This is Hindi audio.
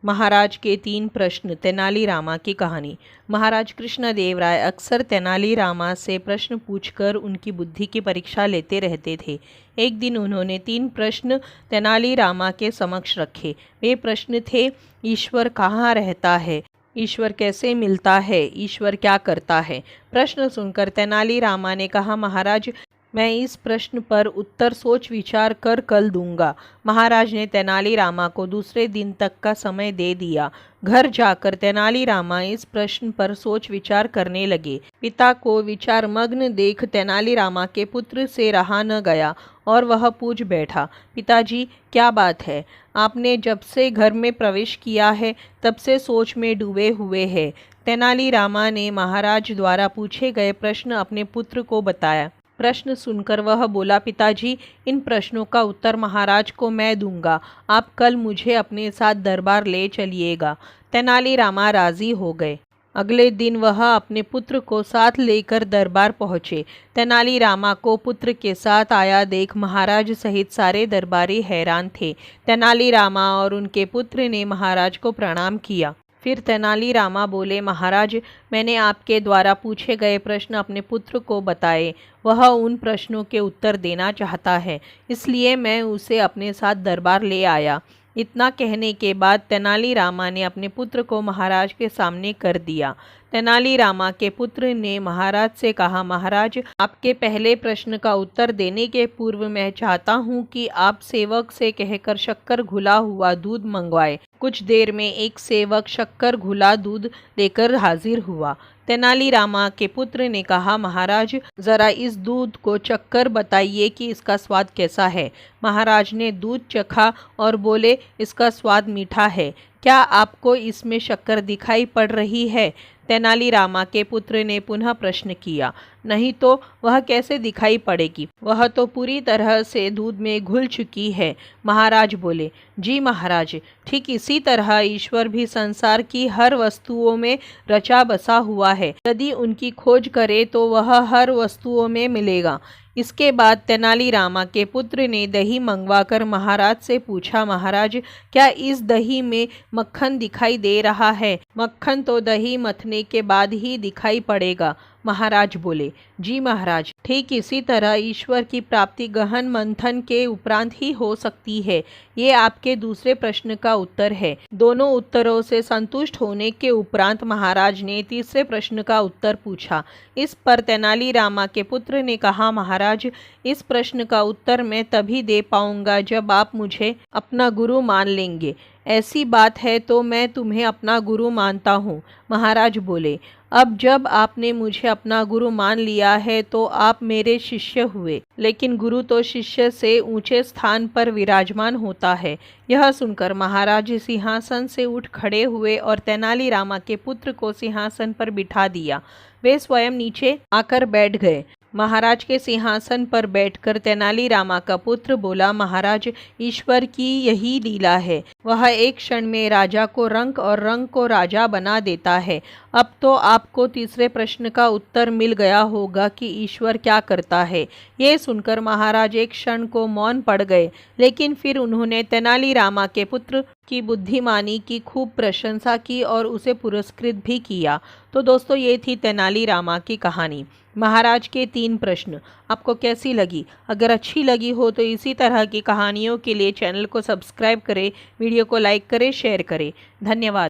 महाराज के 3 प्रश्न। तेनालीरामा की कहानी। महाराज कृष्णदेव राय अक्सर तेनालीरामा से प्रश्न पूछकर उनकी बुद्धि की परीक्षा लेते रहते थे। एक दिन उन्होंने 3 प्रश्न तेनालीरामा के समक्ष रखे। वे प्रश्न थे, ईश्वर कहाँ रहता है, ईश्वर कैसे मिलता है, ईश्वर क्या करता है। प्रश्न सुनकर तेनालीरामा ने कहा, महाराज मैं इस प्रश्न पर उत्तर सोच विचार कर कल दूंगा। महाराज ने तेनालीरामा को दूसरे दिन तक का समय दे दिया। घर जाकर तेनालीरामा इस प्रश्न पर सोच विचार करने लगे। पिता को विचार मग्न देख तेनालीरामा के पुत्र से रहा न गया और वह पूछ बैठा, पिताजी क्या बात है? आपने जब से घर में प्रवेश किया है तब से सोच में डूबे हुए हैं। तेनालीरामा ने महाराज द्वारा पूछे गए प्रश्न अपने पुत्र को बताया। प्रश्न सुनकर वह बोला, पिताजी इन प्रश्नों का उत्तर महाराज को मैं दूंगा। आप कल मुझे अपने साथ दरबार ले चलिएगा। तेनालीरामा राजी हो गए। अगले दिन वह अपने पुत्र को साथ लेकर दरबार पहुँचे। तेनालीरामा को पुत्र के साथ आया देख महाराज सहित सारे दरबारी हैरान थे। तेनालीरामा और उनके पुत्र ने महाराज को प्रणाम किया। फिर तेनालीरामा बोले, महाराज मैंने आपके द्वारा पूछे गए प्रश्न अपने पुत्र को बताए। वह उन प्रश्नों के उत्तर देना चाहता है, इसलिए मैं उसे अपने साथ दरबार ले आया। इतना कहने के बाद तेनालीरामा ने अपने पुत्र को महाराज के सामने कर दिया। तेनालीरामा के पुत्र ने महाराज से कहा, महाराज आपके पहले प्रश्न का उत्तर देने के पूर्व मैं चाहता हूँ कि आप सेवक से कहकर शक्कर घुला हुआ दूध मंगवाए। कुछ देर में एक सेवक शक्कर घुला दूध लेकर हाजिर हुआ। तेनालीरामा के पुत्र ने कहा, महाराज जरा इस दूध को चखकर बताइए कि इसका स्वाद कैसा है। महाराज ने दूध चखा और बोले, इसका स्वाद मीठा है। क्या आपको इसमें शक्कर दिखाई पड़ रही है? तेनालीरामा के पुत्र ने पुनः प्रश्न किया। नहीं तो वह कैसे दिखाई पड़ेगी, वह तो पूरी तरह से दूध में घुल चुकी है। महाराज बोले, जी महाराज, ठीक इसी तरह ईश्वर भी संसार की हर वस्तुओं में रचा बसा हुआ है। यदि उनकी खोज करे तो वह हर वस्तुओं में मिलेगा। इसके बाद तेनालीरामा के पुत्र ने दही मंगवाकर महाराज से पूछा, महाराज क्या इस दही में मक्खन दिखाई दे रहा है? मक्खन तो दही मथने के बाद ही दिखाई पड़ेगा। महाराज बोले, जी महाराज, ठीक इसी तरह ईश्वर की प्राप्ति गहन मंथन के उपरांत ही हो सकती है। ये आपके दूसरे प्रश्न का उत्तर है। दोनों उत्तरों से संतुष्ट होने के उपरांत महाराज ने तीसरे प्रश्न का उत्तर पूछा। इस पर तेनालीरामा के पुत्र ने कहा, महाराज इस प्रश्न का उत्तर मैं तभी दे पाऊंगा जब आप मुझे अपना गुरु मान लेंगे। ऐसी बात है तो मैं तुम्हें अपना गुरु मानता हूँ। महाराज बोले, अब जब आपने मुझे अपना गुरु मान लिया है तो आप मेरे शिष्य हुए, लेकिन गुरु तो शिष्य से ऊंचे स्थान पर विराजमान होता है। यह सुनकर महाराज सिंहासन से उठ खड़े हुए और तेनालीरामा के पुत्र को सिंहासन पर बिठा दिया। वे स्वयं नीचे आकर बैठ गए। महाराज के सिंहासन पर बैठकर तेनालीरामा का पुत्र बोला, महाराज ईश्वर की यही लीला है। वह एक क्षण में राजा को रंक और रंक को राजा बना देता है। अब तो आपको तीसरे प्रश्न का उत्तर मिल गया होगा कि ईश्वर क्या करता है। ये सुनकर महाराज एक क्षण को मौन पड़ गए, लेकिन फिर उन्होंने तेनालीरामा के पुत्र की बुद्धिमानी की खूब प्रशंसा की और उसे पुरस्कृत भी किया। तो दोस्तों ये थी तेनालीरामा की कहानी। महाराज के 3 प्रश्न आपको कैसी लगी? अगर अच्छी लगी हो तो इसी तरह की कहानियों के लिए चैनल को सब्सक्राइब करें, वीडियो को लाइक करें, शेयर करें। धन्यवाद।